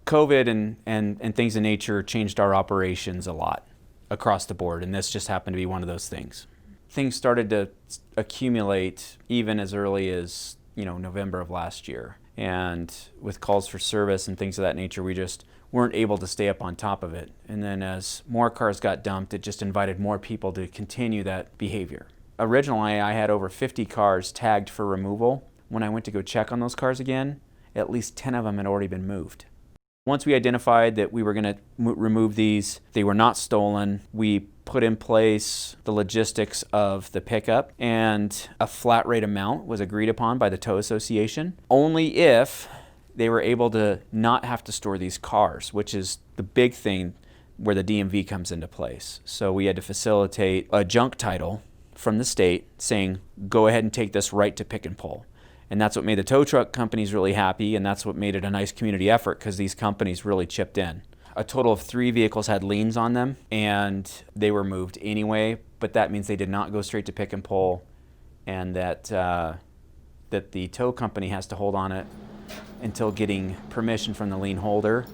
COVID and things of nature changed our operations a lot across the board, and this just happened to be one of those things. Things started to accumulate even as early as, November of last year. And with calls for service and things of that nature, we just weren't able to stay up on top of it. And then as more cars got dumped, it just invited more people to continue that behavior. Originally, I had over 50 cars tagged for removal. When I went to go check on those cars again, at least 10 of them had already been moved. Once we identified that we were going to remove these, they were not stolen, we put in place the logistics of the pickup, and a flat rate amount was agreed upon by the tow association, only if they were able to not have to store these cars, which is the big thing where the DMV comes into place. So we had to facilitate a junk title from the state saying, go ahead and take this right to pick and pull. And that's what made the tow truck companies really happy, and that's what made it a nice community effort because these companies really chipped in. A total of 3 vehicles had liens on them, and they were moved anyway, but that means they did not go straight to pick and pull, and that the tow company has to hold on it until getting permission from the lien holder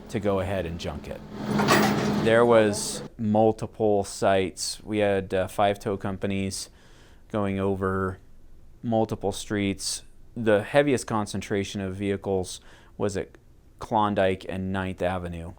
to go ahead and junk it. There was multiple sites. We had 5 tow companies going over multiple streets. The heaviest concentration of vehicles was at Klondike and 9th Avenue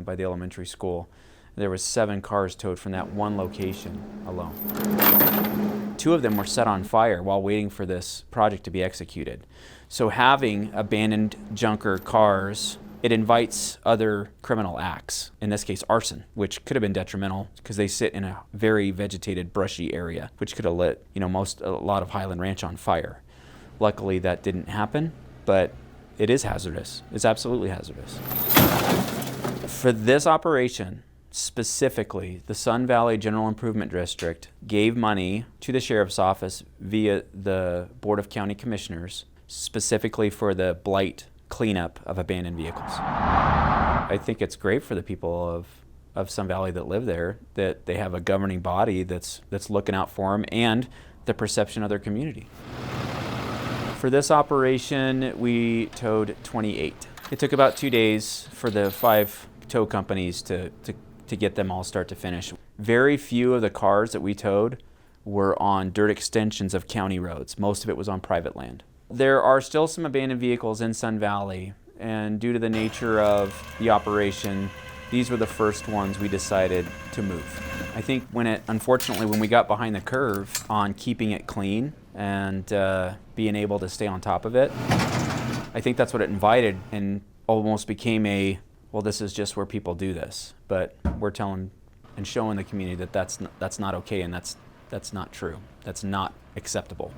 by the elementary school. There was 7 cars towed from that one location alone. 2 of them were set on fire while waiting for this project to be executed. So having abandoned junker cars, it invites other criminal acts, in this case arson, which could have been detrimental because they sit in a very vegetated, brushy area, which could have lit a lot of Highland Ranch on fire. Luckily that didn't happen, but it is hazardous. It's absolutely hazardous. For this operation, specifically, the Sun Valley General Improvement District gave money to the Sheriff's Office via the Board of County Commissioners, specifically for the blight cleanup of abandoned vehicles. I think it's great for the people of Sun Valley that live there that they have a governing body that's looking out for them and the perception of their community. For this operation, we towed 28. It took about 2 days for the 5 tow companies to get them all start to finish. Very few of the cars that we towed were on dirt extensions of county roads. Most of it was on private land. There are still some abandoned vehicles in Sun Valley, and due to the nature of the operation, these were the first ones we decided to move. I think unfortunately, when we got behind the curve on keeping it clean and being able to stay on top of it, I think that's what it invited and almost became well, this is just where people do this. But we're telling and showing the community that that's not okay, and that's not true. That's not acceptable.